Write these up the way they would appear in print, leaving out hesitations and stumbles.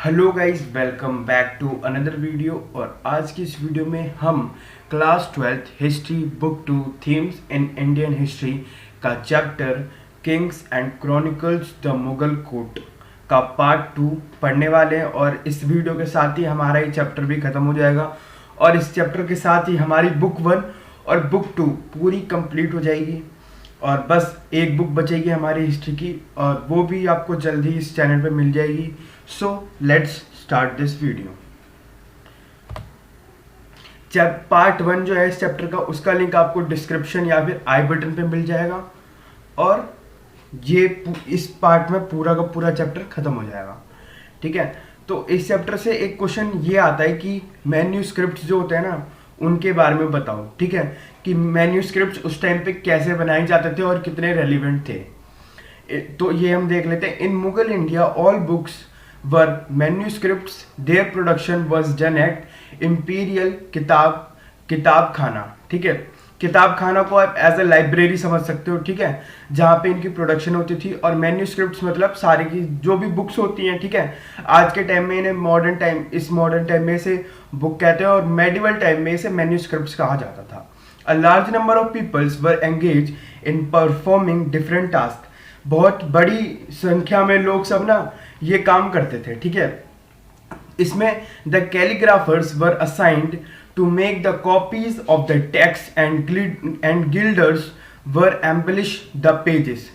Hello guys, welcome back to another video. और आज की इस वीडियो में हम class 12th history book 2 themes in Indian history का chapter kings and chronicles the Mughal court का पार्ट 2 पढ़ने वाले हैं। और इस वीडियो के साथ ही हमारा ये चैप्टर भी ख़त्म हो जाएगा और इस चैप्टर के साथ ही हमारी बुक 1 और बुक 2 पूरी कंप्लीट हो जाएगी और बस एक बुक बचेगी हमारी हिस्ट्री की और वो भी आपको जल्दी इस चैनल पे मिल जाएगी। So let's start this video. जब पार्ट 1 जो है इस चैप्टर का, उसका लिंक आपको डिस्क्रिप्शन या फिर आई बटन पे मिल जाएगा और ये इस पार्ट में पूरा का पूरा चैप्टर खत्म हो जाएगा। ठीक है, तो इस चैप्टर से एक क्वेश्चन ये आता है कि मैन्यूस्क्रिप्ट जो होते हैं ना उनके बारे में बताओ। ठीक है, कि मैन्यूस्क्रिप्ट उस टाइम पे कैसे बनाए जाते थे और कितने रेलिवेंट थे। तो ये हम देख लेते हैं। In Mughal India all books were manuscripts, their production was done at imperial kitab khana. ठीक है, किताब खाना को आप एज अ लाइब्रेरी समझ सकते हो। ठीक है, जहाँ पे इनकी प्रोडक्शन होती थी। और मैन्यूस्क्रिप्ट्स मतलब सारी की जो भी बुक्स होती हैं। ठीक है, आज के टाइम में इन्हें इस मॉडर्न टाइम में से बुक कहते हैं और मेडिवल टाइम में इसे मैन्यूस्क्रिप्ट्स कहा जाता था। A large number of peoples were engage in performing different task. बहुत बड़ी संख्या में लोग सब ना ये काम करते थे। ठीक है, इसमें the calligraphers were assigned to make the copies of the text and gilders were embellish the pages।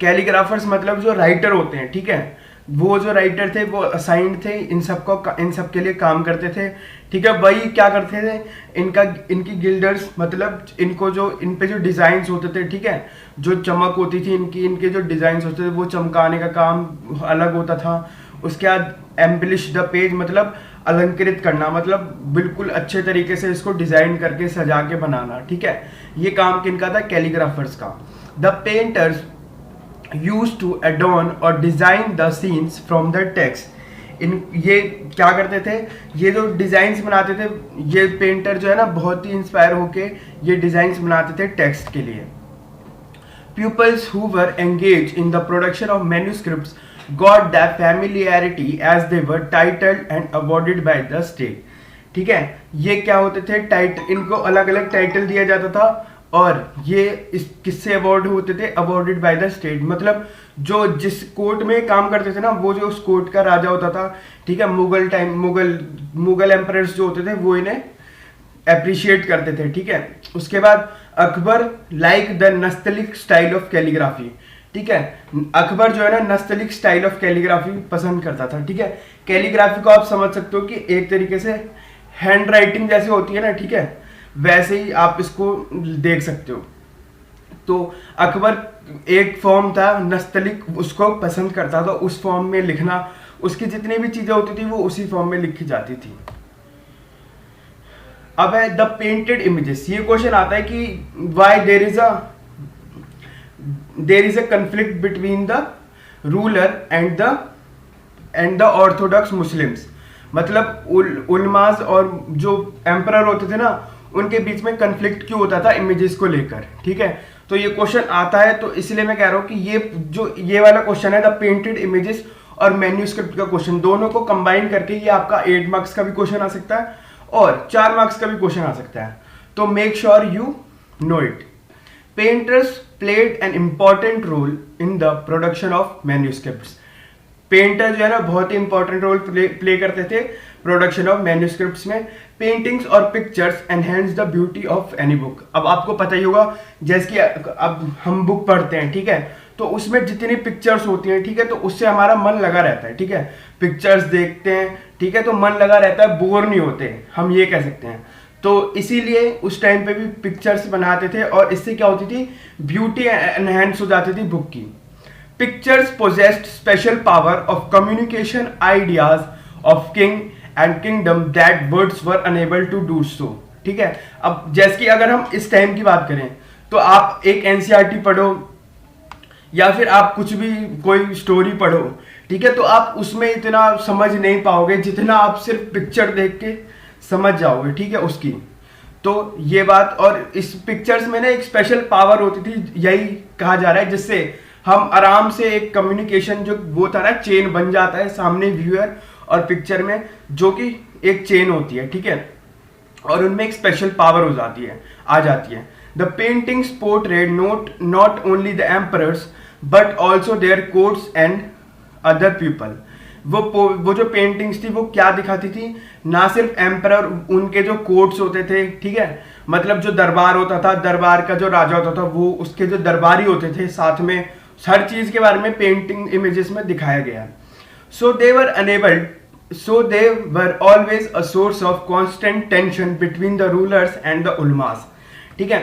Calligraphers मतलब जो राइटर होते हैं। ठीक है, वो जो राइटर थे वो असाइंड थे, इन सब के लिए काम करते थे। ठीक है, वही क्या करते थे, इनकी गिल्डर्स मतलब इन पे जो डिजाइन्स होते थे। ठीक है, जो चमक होती थी इनके जो डिजाइन्स होते थे वो चमकाने का काम अलग होता था। उसके बाद एम्बलिश द पेज मतलब अलंकृत करना, मतलब बिल्कुल अच्छे तरीके से इसको डिजाइन करके सजा के बनाना। ठीक है, ये काम किनका था, कैलीग्राफर्स का। The painters used to adorn और design the scenes from the text. ये क्या करते थे, ये जो डिजाइन्स बनाते थे, ये पेंटर जो है ना बहुत ही इंस्पायर होके ये डिजाइन्स बनाते थे टेक्स्ट के लिए। Peoples who were engage in the production of manuscripts got that familiarity as they were titled and awarded by the state। ठीक है, ये क्या होते थे, इनको अलग अलग टाइटल दिया जाता था और ये किससे अवार्ड होते थे, अवार्डेड बाय द स्टेट। मतलब जो जिस कोर्ट में काम करते थे ना वो जो उस कोर्ट का राजा होता था। ठीक है, मुगल एम्परर्स जो होते थे वो इन्हें अप्रिशिएट करते थे। ठीक है, उसके बाद Akbar like the Nastaliq style of calligraphy. ठीक है, अकबर जो है ना नस्तलिक स्टाइल ऑफ कैलीग्राफी पसंद करता था। ठीक है, कैलीग्राफी को आप समझ सकते हो कि एक तरीके से हैंड राइटिंग जैसे होती है ना। ठीक है, वैसे ही आप इसको देख सकते हो। तो अकबर एक फॉर्म था नस्तलिक, उसको पसंद करता था, उस फॉर्म में लिखना, उसकी जितनी भी चीजें होती थी वो उसी फॉर्म में लिखी जाती थी। अब है द पेंटेड इमेजेस। ये क्वेश्चन आता है कि Y there is a conflict between the ruler and the orthodox Muslims। मतलब उलमाज और जो एम्परर होते थे ना उनके बीच में कंफ्लिक्ट क्यों होता था इमेजेस को लेकर। ठीक है, तो ये क्वेश्चन आता है, तो इसलिए मैं कह रहा हूँ कि ये वाला क्वेश्चन है द पेंटेड इमेजेस और मैन्यूस्क्रिप्ट का क्वेश्चन, दोनों को कंबाइन करके ये आपका 8 मार्क्स का भी क्वेश्चन आ सकता है और 4 मार्क्स का भी क्वेश्चन आ सकता है। तो make sure you know it. Painters played an important role in the production of manuscripts। Painter जो है ना बहुत ही इंपॉर्टेंट रोल प्ले करते थे प्रोडक्शन ऑफ मैन्यूस्क्रिप्ट्स में। पेंटिंग्स और pictures enhance the beauty of any book. अब आपको पता ही होगा, जैसे कि अब हम बुक पढ़ते हैं। ठीक है, तो उसमें जितनी पिक्चर्स होती हैं, ठीक है, तो उससे हमारा मन लगा रहता है। ठीक है, पिक्चर्स देखते हैं, ठीक है, तो मन लगा रहता है, बोर नहीं होते, हम ये कह सकते हैं। तो इसीलिए उस टाइम पे भी पिक्चर्स बनाते थे और इससे क्या होती थी, ब्यूटी एनहेंस हो जाती थी बुक की। Pictures possessed special power of communication ideas of king and kingdom that words were unable to do so. ठीक है, अब जैसे कि अगर हम इस टाइम की बात करें तो आप एक एनसीईआरटी पढ़ो या फिर आप कुछ भी कोई स्टोरी पढ़ो। ठीक है, तो आप उसमें इतना समझ नहीं पाओगे जितना आप सिर्फ पिक्चर देख के समझ जाओगे। ठीक है, उसकी तो ये बात, और इस पिक्चर्स में ना एक स्पेशल पावर होती थी, यही कहा जा रहा है, जिससे हम आराम से एक कम्युनिकेशन जो वो था ना चेन बन जाता है, सामने व्यूअर और पिक्चर में, जो कि एक चेन होती है, ठीक है, और उनमें एक स्पेशल पावर हो जाती है, आ जाती है। The paintings portrayed not only the emperors but also their courts and other people. वो जो पेंटिंग्स थी वो क्या दिखाती थी, ना सिर्फ एम्परर, उनके जो कोर्ट्स होते थे, ठीक है, मतलब जो दरबार होता था, दरबार का जो राजा होता था वो उसके जो दरबारी होते थे, साथ में हर चीज के बारे में पेंटिंग इमेजेस में दिखाया गया। सो दे वर enabled So they were always a source of constant tension between the rulers and the ulmas, ठीक है।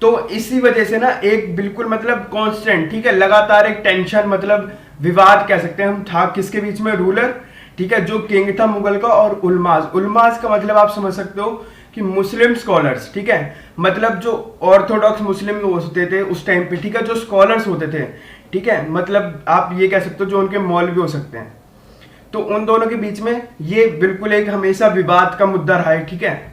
तो इसी वजह से ना एक बिल्कुल मतलब कांस्टेंट, ठीक है, लगातार एक टेंशन, मतलब विवाद कह सकते हैं हम, था किसके बीच में, रूलर, ठीक है, जो किंग था मुगल का, और उलमास। उलमास का मतलब आप समझ सकते हो कि मुस्लिम स्कॉलर्स, ठीक है, मतलब जो ऑर्थोडॉक्स मुस्लिम होते थे उस टाइम पे, ठीक है, जो स्कॉलर्स होते थे, ठीक है, मतलब आप ये कह सकते हो जो उनके मौलवी हो सकते हैं। तो उन दोनों के बीच में ये बिल्कुल एक हमेशा विवाद का मुद्दा रहा है, ठीक है,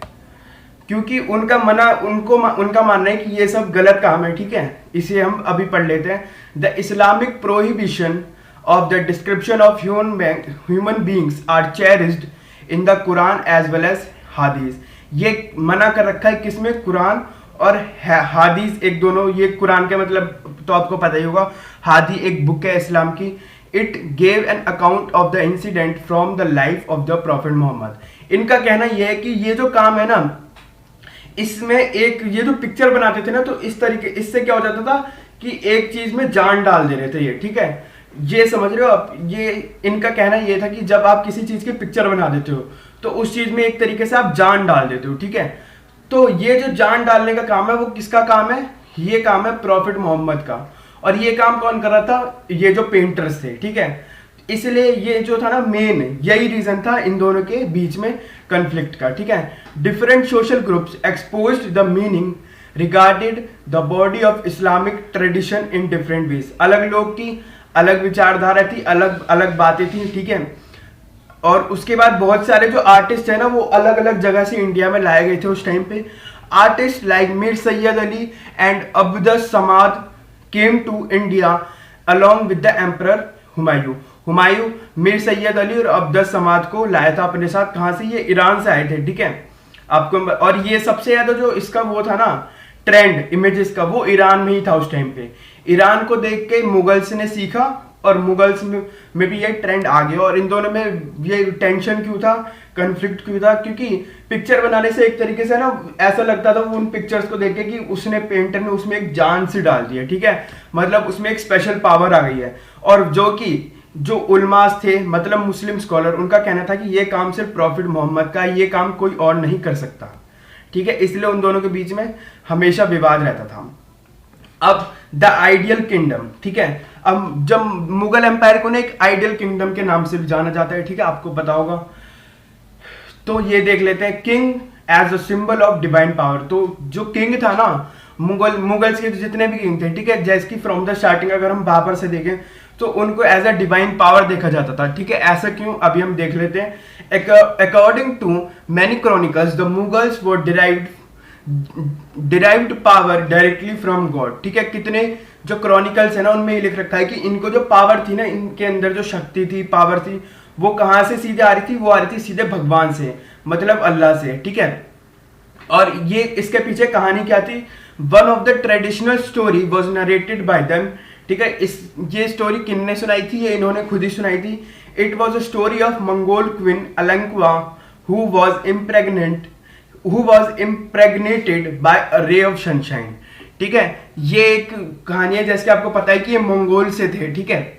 क्योंकि उनका मानना है कि ये सब गलत काम है, ठीक है। इसे हम अभी पढ़ लेते हैं। The Islamic prohibition of the description of human beings are cherished in the Quran as well as hadith. ये मना कर रखा है किसमें, कुरान और हादीस, एक दोनों। ये कुरान के मतलब तो आपको पता ही होगा, हादी एक बुक है इस्लाम की। It gave an account of the incident from the life of the Prophet Muhammad। इनका कहना यह है कि ये जो काम है ना, इसमें एक ये जो पिक्चर बनाते थे ना, तो इस तरीके, इससे क्या हो जाता था कि एक चीज में जान डाल दे रहे थे ये, ठीक है, ये समझ रहे हो आप। ये इनका कहना ये था कि जब आप किसी चीज की पिक्चर बना देते हो तो उस चीज में एक तरीके से आप जान डाल देते हो, ठीक है। तो ये जो जान डालने का काम है वो किसका काम है, ये काम है प्रॉफिट मोहम्मद का। और ये काम कौन कर रहा था, ये जो पेंटर्स थे, ठीक है। इसलिए ये जो था ना, मेन यही रीजन था इन दोनों के बीच में कंफ्लिक्ट का, ठीक है। Different social groups exposed the meaning regarded the body of Islamic tradition in different ways. अलग लोग की अलग विचारधारा थी, अलग अलग बातें थी, ठीक है। और उसके बाद बहुत सारे जो आर्टिस्ट है ना, वो अलग अलग जगह से इंडिया में लाए गए थे उस टाइम पे। Artist like Mir Syed Ali and Abdus Samad came to India along with the emperor Humayun Mir Syed Ali और अब्दुस समाद को लाया था अपने साथ। कहां से, ये ईरान से आए थे, ठीक है आपको। और ये सबसे ज्यादा जो इसका वो था ना ट्रेंड इमेजेस का, वो ईरान में ही था उस टाइम पे। ईरान को देख के मुगल्स ने सीखा और मुगल्स में भी ये ट्रेंड आ गया। और इन दोनों में ये टेंशन क्यों था, कन्फ्लिक्ट क्यों था, क्योंकि पिक्चर बनाने से एक तरीके से ना ऐसा लगता था उन पिक्चर्स को देख के कि उसने, पेंटर ने उसमें एक जान सी डाल दी है, ठीक है, मतलब उसमें एक स्पेशल पावर आ गई है। और जो उलमास थे, मतलब मुस्लिम स्कॉलर, उनका कहना था कि ये काम सिर्फ प्रॉफिट मोहम्मद का, ये काम कोई और नहीं कर सकता, ठीक है। इसलिए उन दोनों के बीच में हमेशा विवाद रहता था। अब द आइडियल किंगडम, ठीक है, अब जब मुगल एम्पायर को ना एक आइडियल किंगडम के नाम से भी जाना जाता है, ठीक है, आपको पता होगा। तो ये देख लेते हैं, king as a symbol of divine power. तो जो किंग था ना, मुगल्स के जितने भी किंग थे, ठीक है, जैसे कि फ्रॉम द स्टार्टिंग अगर हम बाबर से देखें तो उनको एज अ डिवाइन पावर देखा जाता था, ठीक है। ऐसा क्यों, अभी हम देख लेते हैं। According to many chronicles the Mughals were derived power directly from God, ठीक है। कितने जो क्रॉनिकल्स है ना, उनमें ये लिख रखा है कि इनको जो पावर थी ना, इनके अंदर जो शक्ति थी, पावर थी, वो कहां से सीधे आ रही थी, वो आ रही थी सीधे भगवान से, मतलब अल्लाह से, ठीक है। और ये इसके पीछे कहानी क्या थी, one of the traditional story was narrated by them, ठीक है। ये स्टोरी किसने सुनाई थी, ये इन्होंने खुद ही सुनाई थी। It was a story of Mongol queen Alanqua who was impregnated by a ray of sunshine, ठीक है। ये एक कहानी है, जैसे कि आपको पता है कि ये मंगोल से थे, ठीक है।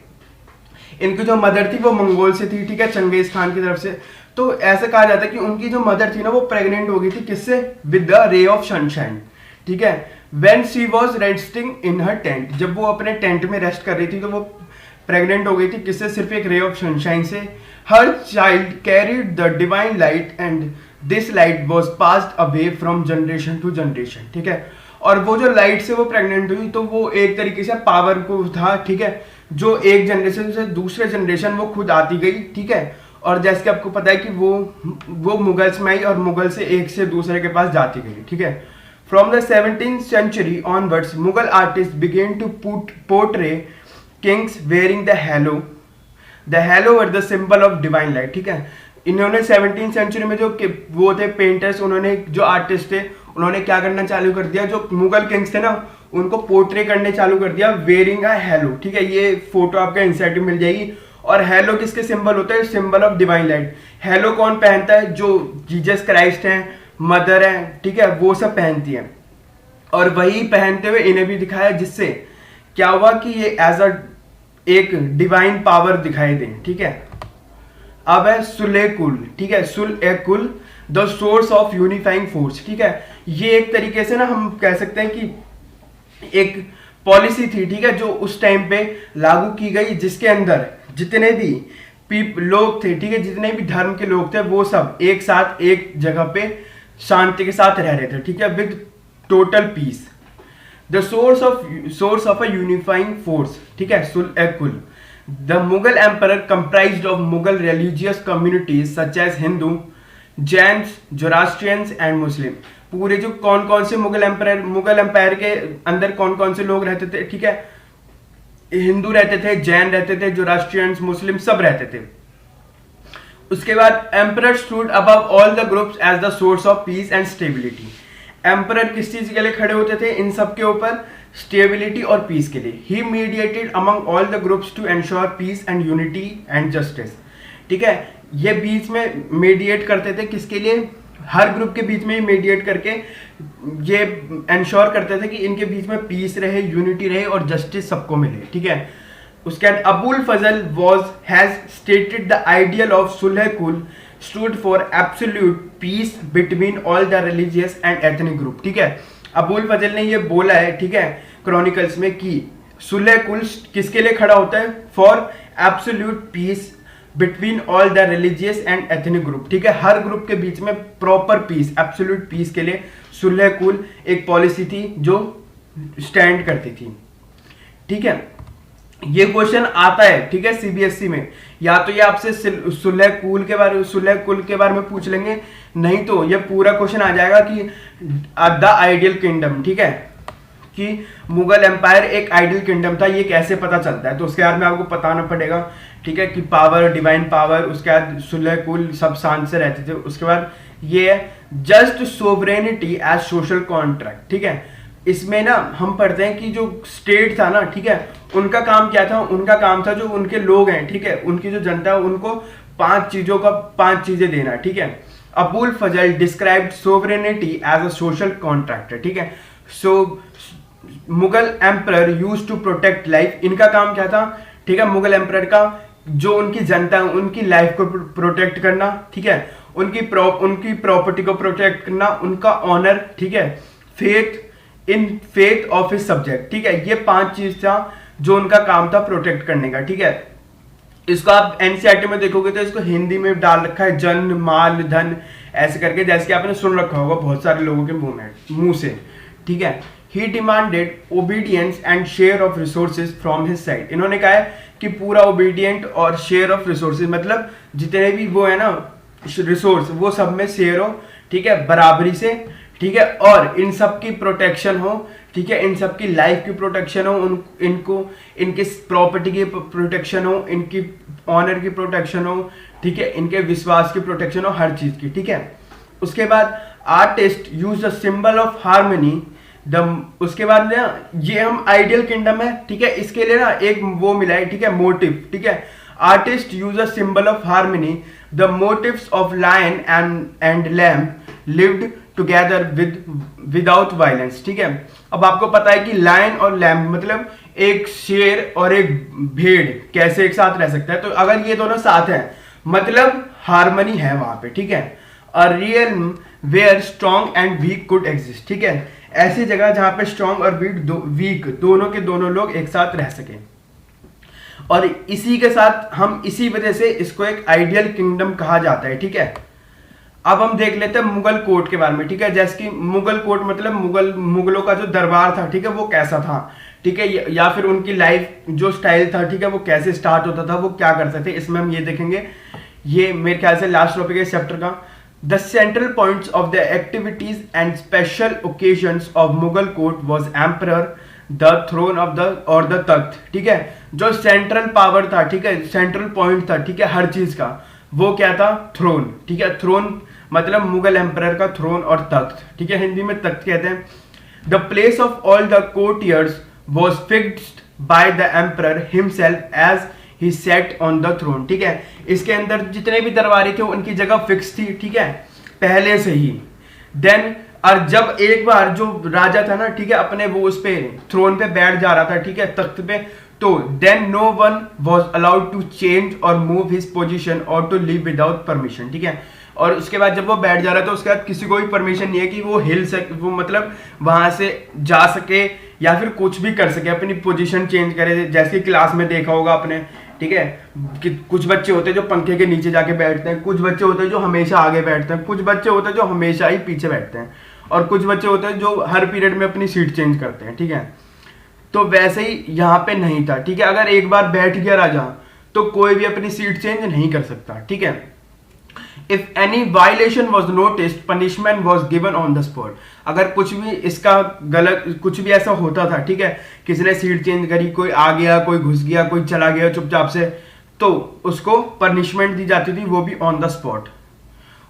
इनकी जो मदर थी वो मंगोल से थी, ठीक है, चंगेज खान की तरफ से। तो ऐसा कहा जाता है कि उनकी जो मदर थी ना, वो प्रेग्नेंट हो गई थी, किससे, विद द रे ऑफ सनशाइन, ठीक है। When she was resting in her tent, जब वो अपने टेंट में रेस्ट कर रही थी तो वो प्रेग्नेंट हो गई थी, किससे, सिर्फ एक रे ऑफ सनशाइन से। हर child carried the divine light and this light was passed away from generation to generation, ठीक है। और वो जो लाइट से वो प्रेग्नेंट हुई, तो वो एक तरीके से पावर को था, ठीक है, जो एक जनरेशन से दूसरे जनरेशन वो खुद आती गई, ठीक है। और जैसे कि आपको पता है कि वो मुगल्स में आई और मुगल से एक से दूसरे के पास जाती गई, ठीक है। From the 17th century onwards, Mughal artist began to portray kings wearing the halo the halo were the symbol of divine light, ठीक है। इन्होंने 17th सेंचुरी में जो वो थे पेंटर्स, उन्होंने जो आर्टिस्ट थे, उन्होंने क्या करना चालू कर दिया, जो मुगल किंग्स थे ना उनको पोर्ट्रे करने चालू कर दिया वेयरिंग अ हेलो, ठीक है। ये फोटो आपका इंसर्ट में मिल जाएगी। और हेलो किसके सिंबल होता है, symbol of divine light. Hello कौन पहनता है, जो जीसस क्राइस्ट हैं, मदर है, ठीक है, वो सब पहनती है। और वही पहनते हुए इन्हें भी दिखाया, जिससे क्या हुआ कि ये एज अ एक डिवाइन पावर दिखाई दे, ठीक है। अब है सुलेकुल, ठीक है, sulh-i-kul the source of unifying force, ठीक है। ये एक तरीके से ना हम कह सकते हैं कि एक पॉलिसी थी, ठीक है, जो उस टाइम पे लागू की गई, जिसके अंदर जितने भी लोग थे, ठीक है, जितने भी धर्म के लोग थे, वो सब एक साथ एक जगह पे शांति के साथ रह रहे थे, ठीक है, with total peace. The source of a unifying force, ठीक है, sulh-i-kul. The Mughal emperor comprised of Mughal religious communities such as Hindu, Jains, Zoroastrians and Muslim. पूरे जो कौन कौन से मुगल एम्पायर के अंदर कौन कौन से लोग रहते थे, ठीक है, हिंदू रहते थे, जैन रहते थे, जोरास्ट्रियंस, मुस्लिम सब रहते थे। उसके बाद emperor stood above all the groups as the source of peace and stability. Emperor किस चीज के लिए खड़े होते थे, इन सब के ऊपर, स्टेबिलिटी और पीस के लिए। He mediated among all the groups to ensure peace and unity and justice, ठीक है। ये बीच में मीडिएट करते थे, किसके लिए, हर ग्रुप के बीच में मीडिएट करके ये एंश्योर करते थे कि इनके बीच में पीस रहे, यूनिटी रहे और जस्टिस सबको मिले, ठीक है। उसके बाद Abul Fazl has stated the ideal of sulh-i-kul stood for absolute peace between all the religious and ethnic group, ठीक है। अबुल फजल ने ये बोला है, ठीक है, क्रॉनिकल्स में कि सुलह-कुल किसके लिए खड़ा होता है, for absolute peace between all the religious and ethnic group, ठीक है। हर ग्रुप के बीच में प्रॉपर पीस, एब्सोल्यूट पीस के लिए सुलह-कुल एक पॉलिसी थी जो स्टैंड करती थी, ठीक है। ये क्वेश्चन आता है, ठीक है, सीबीएसई में। या तो ये आपसे सुलह-कुल के बारे में पूछ लेंगे, नहीं तो ये पूरा क्वेश्चन आ जाएगा कि द आइडियल किंगडम, ठीक है, कि मुगल एम्पायर एक आइडियल किंगडम था, ये कैसे पता चलता है। तो उसके बाद में आपको बताना पड़ेगा, ठीक है, कि पावर, डिवाइन पावर, उसके बाद सुलह-कुल सब शांत से रहते थे। उसके बाद ये है just sovereignty as social contract, ठीक है। इसमें ना हम पढ़ते हैं कि जो स्टेट था ना, ठीक है, उनका काम क्या था, उनका काम था जो उनके लोग हैं, ठीक है, उनकी जो जनता है, उनको 5 चीजें देना, ठीक है। Abul Fazl described sovereignty as a social contract, ठीक है। So Mughal emperor used to protect life, इनका काम क्या था, ठीक है, मुगल एम्परर का जो उनकी जनता है उनकी लाइफ को प्रोटेक्ट करना, ठीक है, उनकी प्रॉपर्टी को प्रोटेक्ट करना, उनका ऑनर, ठीक है, फेथ ऑफ हिज सब्जेक्ट, ठीक है। ये 5 चीज था जो उनका काम था प्रोटेक्ट करने का, ठीक है। इसको आप एनसीईआरटी में देखोगे तो इसको हिंदी में डाल रखा है जन, माल, धन, ऐसे करके, जैसे कि आपने सुन रखा होगा बहुत सारे लोगों के मुंह से, ठीक है। He demanded obedience and share of resources from his side. इन्होंने कहा है कि पूरा ओबीडियंट और शेयर ऑफ रिसोर्सेज, मतलब जितने भी वो है ना रिसोर्स, वो सब में शेयर हो, ठीक है, बराबरी से, ठीक है। और इन सब की प्रोटेक्शन हो, ठीक है, इन सब की लाइफ की प्रोटेक्शन हो, इनको इनके प्रॉपर्टी की प्रोटेक्शन हो, इनकी ऑनर की प्रोटेक्शन हो, ठीक है, इनके विश्वास की प्रोटेक्शन हो, हर चीज की, ठीक है। उसके बाद artist use the symbol of harmony उसके बाद ना ये हम आइडियल किंगडम है, ठीक है, इसके लिए ना एक वो मिला है, ठीक है, मोटिव, ठीक है। Artist use a symbol of harmony, the motives of lion and lamb lived together without violence, ठीक है। अब आपको पता है कि लायन और लैम्ब मतलब एक शेर और एक भेड़ कैसे एक साथ रह सकता है, तो अगर ये दोनों साथ हैं मतलब हार्मनी है वहां पे, ठीक है। A realm where strong and weak could exist, ठीक है, ऐसी जगह जहां पे स्ट्रॉन्ग और वीक दोनों के दोनों लोग एक साथ रह सके। और इसी के साथ हम इसी वजह से इसको एक आइडियल किंगडम कहा जाता है, ठीक है। अब हम देख लेते हैं मुगल कोर्ट के बारे में, ठीक है। जैसे कि मुगल कोर्ट मतलब मुगलों का जो दरबार था, ठीक है, वो कैसा था, ठीक है, या फिर उनकी लाइफ जो स्टाइल था, ठीक है, वो कैसे स्टार्ट होता था, वो क्या करते थे, इसमें हम ये देखेंगे। ये मेरे ख्याल से लास्ट टॉपिक है इस चैप्टर का। The central points of the activities and special occasions of Mughal court was emperor, the throne of the और द तख्त, ठीक है, जो सेंट्रल पावर था, ठीक है, सेंट्रल पॉइंट था, ठीक है, हर चीज का, वो क्या था, थ्रोन, ठीक है। थ्रोन मतलब मुगल एम्परर का थ्रोन और तख्त, ठीक है, हिंदी में तख्त कहते हैं। The place of all the courtiers was fixed by the emperor himself as he set on the throne, ठीक है। इसके अंदर जितने भी दरबारी थे उनकी जगह फिक्स थी, ठीक है, पहले से ही। देन और जब एक बार जो राजा था ना, ठीक है, अपने वो उस पे थ्रोन पे बैठ जा रहा था, ठीक है, तख्त पे, तो then no one was allowed to change और मूव हिज पोजिशन और टू लीव विदाउट परमिशन, ठीक है। और उसके बाद जब वो बैठ जा रहा था उसके बाद किसी को भी परमिशन नहीं है कि वो हिल सके, वो मतलब वहां से जा सके या फिर कुछ भी कर सके, अपनी पोजीशन चेंज करे, जैसे क्लास में देखा होगा आपने, ठीक है, कि कुछ बच्चे होते हैं जो पंखे के नीचे जाके बैठते हैं, कुछ बच्चे होते हैं जो हमेशा आगे बैठते हैं, कुछ बच्चे होते हैं जो हमेशा ही पीछे बैठते हैं, और कुछ बच्चे होते हैं जो हर पीरियड में अपनी सीट चेंज करते हैं, ठीक है। तो वैसे ही यहाँ पे नहीं था, ठीक है। अगर एक बार बैठ गया राजा तो कोई भी अपनी सीट चेंज नहीं कर सकता, ठीक है। If any violation was noticed punishment was given on the spot. अगर कुछ भी इसका गलत, कुछ भी ऐसा होता था, ठीक है, किसी ने सीट चेंज करी, कोई आ गया, कोई घुस गया, कोई चला गया चुपचाप से, तो उसको पनिशमेंट दी जाती थी, वो भी ऑन द स्पॉट।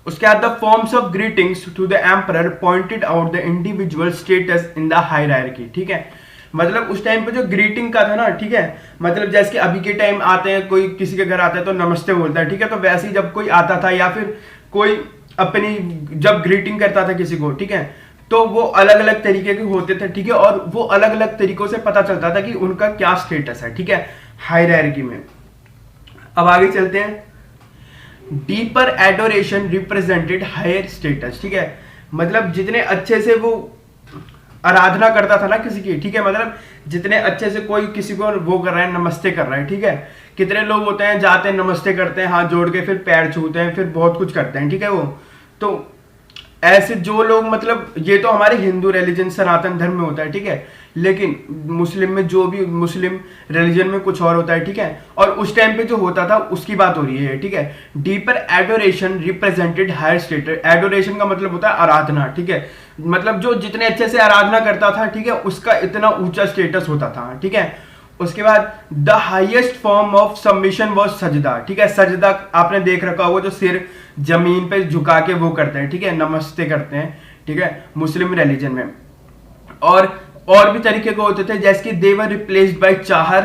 उसके बाद the forms of greetings to the emperor pointed out the individual status in the hierarchy, ठीक है। मतलब उस टाइम पे जो ग्रीटिंग का था ना, ठीक है, मतलब जैसे कि अभी के टाइम आते हैं, कोई किसी के घर आता है तो नमस्ते बोलता है, ठीक है, तो वैसे ही जब कोई आता था या फिर कोई अपनी जब ग्रीटिंग करता था किसी को, ठीक है, तो वो अलग अलग तरीके के होते थे, ठीक है, और वो अलग अलग तरीकों से पता चलता था कि उनका क्या स्टेटस है, ठीक है, हायरार्की में। अब आगे चलते हैं। Deeper adoration represented higher status, ठीक है, मतलब जितने अच्छे से वो आराधना करता था ना किसी की, ठीक है, मतलब जितने अच्छे से कोई किसी को वो कर रहा है, नमस्ते कर रहा है, ठीक है। कितने लोग होते हैं जाते हैं नमस्ते करते हैं, हाथ जोड़ के, फिर पैर छूते हैं, फिर बहुत कुछ करते हैं, ठीक है। वो तो ऐसे जो लोग, मतलब ये तो हमारे हिंदू रिलीजन सनातन धर्म में होता है, ठीक है, लेकिन मुस्लिम में जो भी मुस्लिम रिलीजन में कुछ और होता है, ठीक है। और उस टाइम पे जो होता था उसकी बात हो रही है, ठीक है। Deeper adoration represented higher status. Adoration का मतलब होता है आराधना, ठीक है, मतलब जो जितने अच्छे से आराधना करता था, ठीक है, उसका इतना ऊंचा स्टेटस होता था, ठीक है। उसके बाद the highest form of submission was सजदा, ठीक है। सजदा आपने देख रखा होगा, जो सिर जमीन पे झुका के वो करते हैं, ठीक है, नमस्ते करते हैं, ठीक है, मुस्लिम रिलीजन में। और भी तरीके के होते थे, जैसे कि they were replaced by chahar,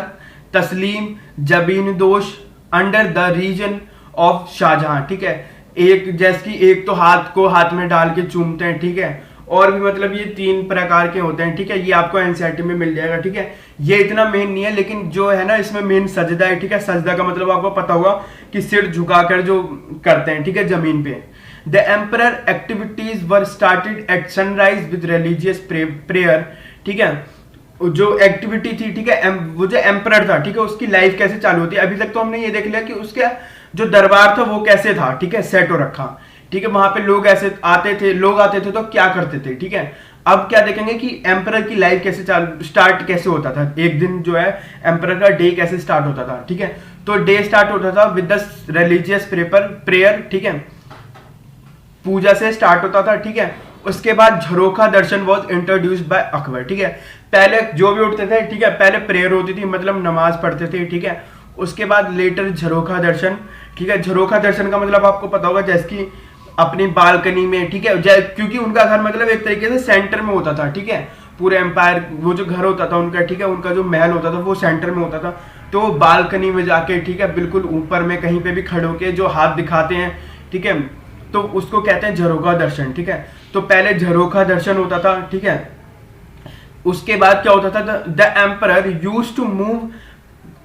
taslim, जबीन दोष under the reason of Shahjahan, ठीक है। एक जैसे कि एक तो हाथ को हाथ में डाल के चूमते हैं, ठीक है, और भी मतलब ये 3 प्रकार के होते हैं, ठीक है। ये आपको एनसीईआरटी में मिल जाएगा, ठीक है। ये इतना मेन नहीं है, लेकिन जो है ना इसमें मेन सजदा है, ठीक है। सजदा का मतलब आपको पता होगा कि सिर झुकाकर जो करते हैं, ठीक है, जमीन पे। The emperor activities were started at sunrise with religious prayer, ठीक है। जो एक्टिविटी थी, ठीक है, वो जो एम्परर था, ठीक है, उसकी लाइफ कैसे चालू होती है। अभी तक तो हमने ये देख लिया कि उसका जो दरबार था वो कैसे था, ठीक है, सेट हो रखा, ठीक है, वहां पे लोग ऐसे आते थे, तो क्या करते थे, ठीक है। अब क्या देखेंगे कि एम्परर की लाइफ कैसे स्टार्ट कैसे होता था। एक दिन जो है एम्परर का डे कैसे स्टार्ट होता था, ठीक है। तो डे स्टार्ट होता था विद द रिलीजियस प्रेयर, ठीक है, पूजा से स्टार्ट होता था, ठीक है। उसके बाद झरोखा दर्शन वॉज इंट्रोड्यूस्ड बाय अकबर, ठीक है। पहले जो भी उठते थे, ठीक है, पहले प्रेयर होती थी, मतलब नमाज पढ़ते थे, ठीक है। उसके बाद लेटर झरोखा दर्शन, ठीक है। झरोखा दर्शन का मतलब आपको पता होगा, जैसे कि अपनी बालकनी में, ठीक है, क्योंकि उनका घर मतलब एक तरीके से सेंटर में होता था, ठीक है। पूरे एम्पायर वो जो घर होता था उनका, ठीक है, उनका जो महल होता था वो सेंटर में होता था। तो बालकनी में जाके, ठीक है, बिल्कुल ऊपर में कहीं पे भी खड़े होके जो हाथ दिखाते हैं, ठीक है, तो उसको कहते हैं झरोखा दर्शन, ठीक है। तो पहले झरोखा दर्शन होता था, ठीक है। उसके बाद क्या होता था, the emperor used to move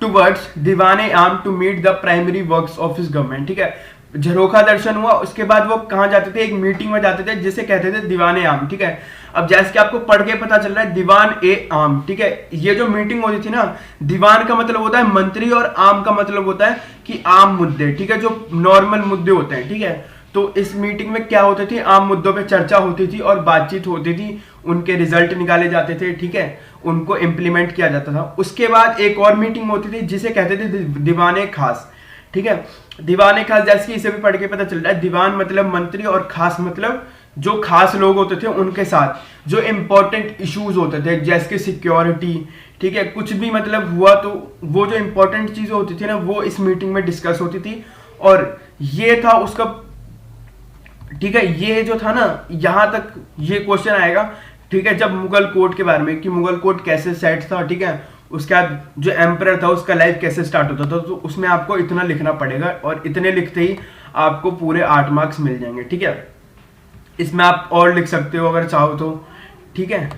towards Diwane Aam to meet the primary works of his government, ठीक है। झरोखा दर्शन हुआ, उसके बाद वो कहाँ जाते थे, एक मीटिंग में जाते थे जिसे कहते थे दीवाने आम, ठीक है। अब जैसे कि आपको पढ़ के पता चल रहा है दीवान ए आम, ठीक है। ये जो मीटिंग होती थी ना, दीवान का मतलब होता है मंत्री और आम का मतलब होता है कि आम मुद्दे, ठीक है, जो नॉर्मल मुद्दे होते हैं, ठीक है। तो इस मीटिंग में क्या होती थी, आम मुद्दों पे चर्चा होती थी और बातचीत होती थी, उनके रिजल्ट निकाले जाते थे, ठीक है, उनको इम्प्लीमेंट किया जाता था। उसके बाद एक और मीटिंग होती थी जिसे कहते थे दीवाने खास, ठीक है। दीवाने खास, जैसे कि इसे भी पढ़ के पता चल रहा है, दीवान मतलब मंत्री और खास मतलब जो खास लोग होते थे उनके साथ जो इम्पोर्टेंट इश्यूज होते थे जैसे कि सिक्योरिटी, ठीक है, कुछ भी मतलब हुआ तो वो जो इम्पोर्टेंट चीजें होती थी ना वो इस मीटिंग में डिस्कस होती थी। और ये था उसका, ठीक है, ये जो था ना यहां तक ये क्वेश्चन आएगा, ठीक है, जब मुगल कोर्ट के बारे में कि मुगल कोर्ट कैसे सेट था, ठीक है, उसके बाद जो एम्परर था उसका लाइफ कैसे स्टार्ट होता था, तो उसमें आपको इतना लिखना पड़ेगा और इतने लिखते ही आपको पूरे 8 मार्क्स मिल जाएंगे, ठीक है। इसमें आप और लिख सकते हो अगर चाहो तो, ठीक है।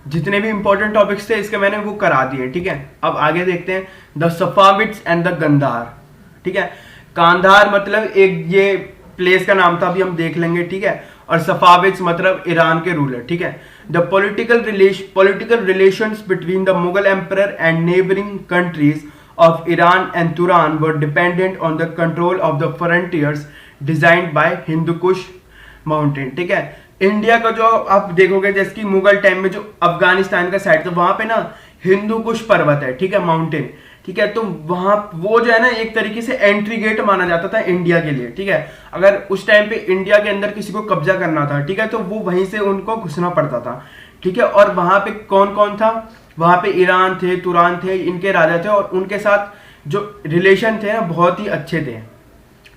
जितने भी इंपॉर्टेंट टॉपिक्स थे इसके मैंने वो करा दिए, ठीक है। अब आगे देखते हैं द सफाविड्स एंड द गंधार, ठीक है। कांधार मतलब एक ये प्लेस का नाम था, अभी हम देख लेंगे, ठीक है। और सफाविड्स मतलब ईरान के रूलर, ठीक है। The political relations between the Mughal emperor and neighbouring countries of Iran and Turan were dependent on the control of the frontiers designed by Hindu Kush mountain, ठीक है। इंडिया का जो आप देखोगे जैसे कि मुगल टाइम में जो अफगानिस्तान का साइड था वहां पे ना हिंदू कुश पर्वत है, ठीक है, माउंटेन, ठीक है। तो वहां वो जो है ना एक तरीके से एंट्री गेट माना जाता था इंडिया के लिए, ठीक है। अगर उस टाइम पे इंडिया के अंदर किसी को कब्जा करना था, ठीक है, तो वो वहीं से उनको घुसना पड़ता था, ठीक है। और वहां पे कौन कौन था, वहां पे ईरान थे, तुरान थे, इनके राजा थे और उनके साथ जो रिलेशन थे ना बहुत ही अच्छे थे,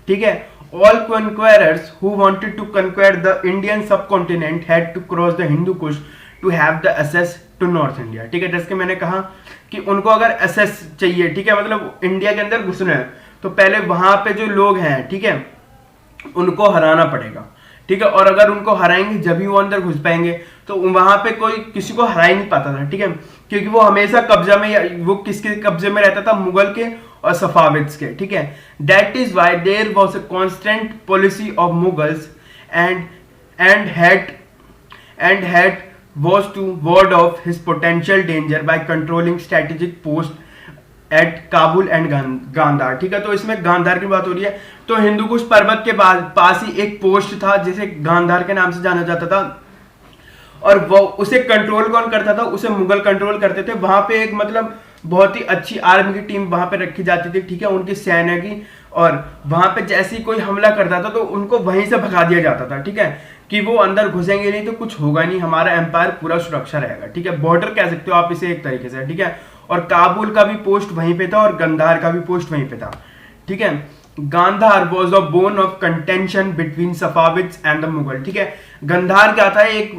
ठीक है। All conquerors who wanted to conquer the Indian subcontinent had to cross the Hindu Kush to have the access to north India, ठीक है। जैसे कि मैंने कहा कि उनको अगर एक्सेस चाहिए, ठीक है, मतलब इंडिया के अंदर घुसना है तो पहले वहां पे जो लोग हैं, ठीक है, उनको हराना पड़ेगा, ठीक है। और अगर उनको हराएंगे जब भी वो अंदर घुस पाएंगे, तो वहां पे कोई किसी को हरा ही नहीं पाता था, ठीक है, क्योंकि वो हमेशा कब्जा में, वो किसके कब्जे में रहता था, मुगल के और सफाविद्स के, ठीक है। That is why there was a constant policy of Mughals and had was to ward off his potential danger by controlling strategic post at Kabul and Gandhar, ठीक है। तो इसमें गांधार की बात हो रही है, तो हिंदुकुश पर्वत के पास ही एक पोस्ट था जिसे गांधार के नाम से जाना जाता था और वो उसे कंट्रोल कौन करता था, उसे मुगल कंट्रोल करते थे। वहां पे एक मतलब बहुत ही अच्छी आर्मी की टीम वहां पे रखी जाती थी, ठीक है, उनकी सैन्य की। और वहां पे जैसे ही कोई हमला करता था तो उनको वहीं से भगा दिया जाता था, ठीक है, कि वो अंदर घुसेंगे नहीं तो कुछ होगा नहीं, हमारा एम्पायर पूरा सुरक्षा रहेगा, ठीक है। बॉर्डर कह सकते हो आप इसे एक तरीके से, ठीक है। और काबुल का भी पोस्ट वहीं पे था और गंधार का भी पोस्ट वहीं पे था, ठीक है। Gandhar was the bone of contention between Safavids and the Mughal, ठीक है। गंधार क्या था, एक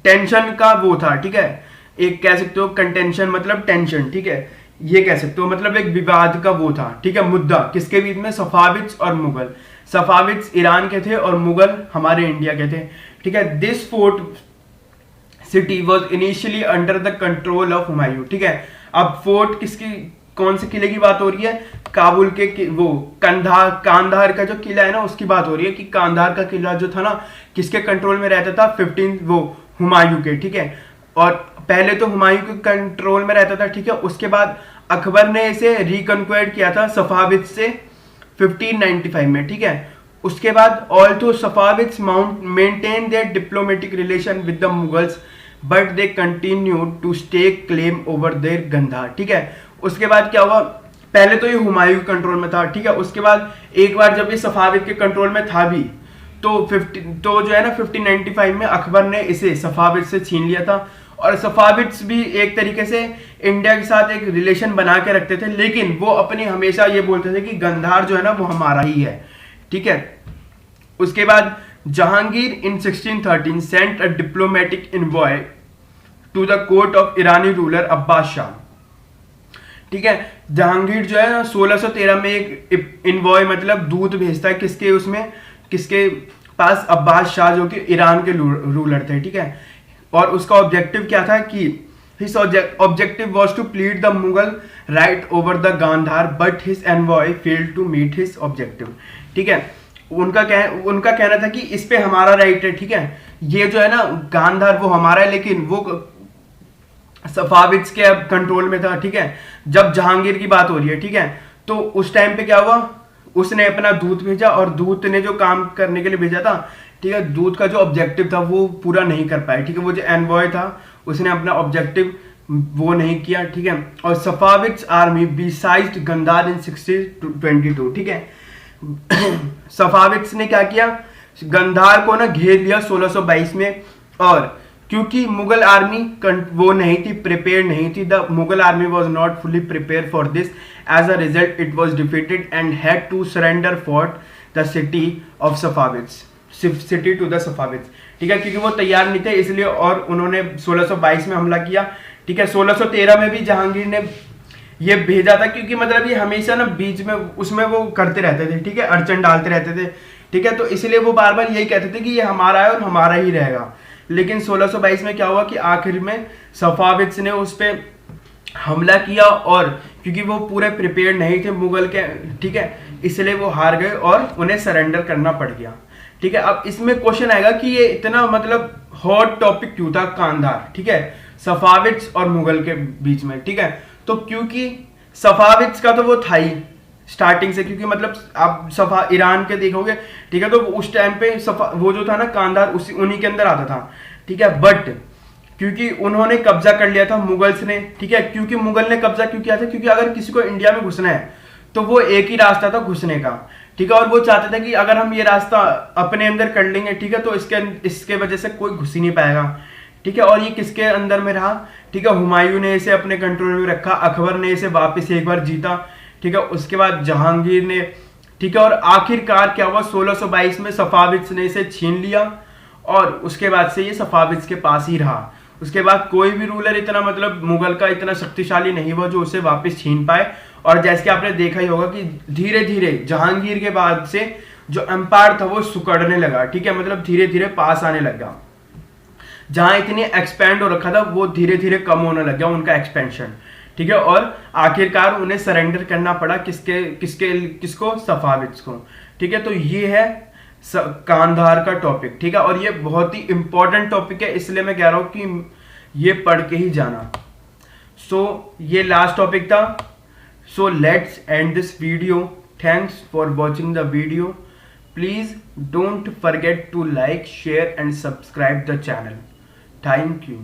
टेंशन का वो था, ठीक है, एक कह सकते हो कंटेंशन मतलब टेंशन, ठीक है, ये कह सकते हो मतलब एक विवाद का वो था, ठीक है, मुद्दा किसके बीच में, सफाविद्स और मुगल। सफाविद्स ईरान के थे और मुगल हमारे इंडिया के थे, ठीक है। This fort city was initially under the control of Humayun, ठीक है। अब फोर्ट किसकी, कौन से किले की बात हो रही है, काबुल के वो कांधार का जो किला है ना उसकी बात हो रही है कि कांधार का किला जो था ना किसके कंट्रोल में रहता था, 15 वो हुमायूं के, ठीक है। और पहले तो हुमायूं के कंट्रोल में रहता था, ठीक है। उसके बाद अकबर ने इसे रिकन्क्वायर किया था सफाविद से 1595 में, ठीक है। उसके बाद although Safavids maintain their diplomatic relation with the Mughals but they continue to stake claim over their Gandhar, ठीक है। उसके बाद क्या हुआ, पहले तो ये हुमायूं के कंट्रोल में था, ठीक है। उसके बाद एक बार जब ये सफाविद के कंट्रोल में था भी तो जो है ना 1595 में अकबर ने इसे सफाविद से छीन लिया था। और सफाविद्स भी एक तरीके से इंडिया के साथ एक रिलेशन बना के रखते थे, लेकिन वो अपने हमेशा ये बोलते थे कि गंधार जो है ना वो हमारा ही है, ठीक है। उसके बाद Jahangir in 1613 sent a diplomatic envoy to the court of Irani ruler Abbas Shah, ठीक है। जहांगीर जो है ना 1613 में एक इनवॉय मतलब दूत भेजता है किसके पास, अब्बास शाह जो कि ईरान के रूलर थे, ठीक है। और उसका ऑब्जेक्टिव क्या था कि his objective was to plead the Mughal right over the Gandhar but his envoy failed to meet his objective, ठीक है। उनका कहना था कि इस पे हमारा राइट है, ठीक है, ये जो है ना गांधार वो हमारा है, लेकिन वो सफाविद्स के कंट्रोल में था, ठीक है। जब जहांगीर की बात हो रही है, ठीक है, तो उस टाइम पे क्या हुआ, उसने अपना दूत भेजा और दूत ने जो काम करने के लिए भेजा था, ठीक है, दूत का जो ऑब्जेक्टिव था वो पूरा नहीं कर पाया, ठीक है। वो जो एनवॉय था उसने अपना ऑब्जेक्टिव वो नहीं किया, ठीक है। और सफाविद्स आर्मी बिसाइज्ड गंधार इन 1622, ठीक है। सफाविद्स ने क्या किया, गंधार को ना घेर लिया 1622 में। और क्योंकि मुगल आर्मी वो नहीं थी, प्रिपेयर नहीं थी, the Mughal army was not fully prepare for this, as a result it was defeated and had to surrender for the city of Safavids, city to the Safavids, ठीक है, क्योंकि वो तैयार नहीं थे इसलिए, और उन्होंने 1622 में हमला किया, ठीक है। 1613 में भी जहांगीर ने ये भेजा था, क्योंकि मतलब ये हमेशा ना बीच में उसमें वो करते रहते थे, ठीक है, अड़चन डालते रहते थे, ठीक है, तो इसलिए वो बार बार यही कहते थे कि ये हमारा है और हमारा ही रहेगा। लेकिन 1622 में क्या हुआ कि आखिर में सफाविद्स ने उस पर हमला किया, और क्योंकि वो पूरे प्रिपेयर नहीं थे मुगल के, ठीक है, इसलिए वो हार गए और उन्हें सरेंडर करना पड़ गया, ठीक है। अब इसमें क्वेश्चन आएगा कि ये इतना मतलब हॉट टॉपिक क्यों था कांधार, ठीक है, सफाविद्स और मुगल के बीच में, ठीक है। तो क्योंकि सफाविद्स का तो वो था ही स्टार्टिंग से, क्योंकि मतलब आप ईरान के देखोगे, ठीक है, तो उस टाइम पे वो जो था ना कांधार उन्हीं के अंदर आता था, ठीक है। बट क्योंकि उन्होंने कब्जा कर लिया था मुगल्स ने, ठीक है, क्योंकि मुगल ने कब्जा क्यों किया था, क्योंकि अगर किसी को इंडिया में घुसना है तो वो एक ही रास्ता था घुसने का, ठीक है, और वो चाहते थे कि अगर हम ये रास्ता अपने अंदर कर लेंगे, ठीक है, तो इसके वजह से कोई घुस ही नहीं पाएगा, ठीक है। और ये किसके अंदर में रहा, ठीक है, हुमायूं ने इसे अपने कंट्रोल में रखा, अकबर ने इसे वापस एक बार जीता, ठीक है, उसके बाद जहांगीर ने, ठीक है, और आखिरकार क्या हुआ 1622 में सफाविद्स ने इसे छीन लिया, और उसके बाद से ये सफाविद्स के पास ही रहा। उसके बाद कोई भी रूलर इतना मतलब मुगल का इतना शक्तिशाली नहीं हुआ जो उसे वापस छीन पाए। और जैसे कि आपने देखा ही होगा कि धीरे धीरे जहांगीर के बाद से जो एम्पायर था वो सुकड़ने लगा, ठीक है, मतलब धीरे धीरे पास आने लगा, जहां इतनी एक्सपेंड हो रखा था वो धीरे धीरे कम होने लग गया उनका एक्सपेंशन, ठीक है। और आखिरकार उन्हें सरेंडर करना पड़ा किसको, सफाविद्स को, ठीक है। तो ये है कांधार का टॉपिक, ठीक है, और ये बहुत ही इंपॉर्टेंट टॉपिक है, इसलिए मैं कह रहा हूं कि ये पढ़ के ही जाना। सो ये लास्ट टॉपिक था। So let's end this video. Thanks for watching the video. Please don't forget to like, share and subscribe the channel. Thank you.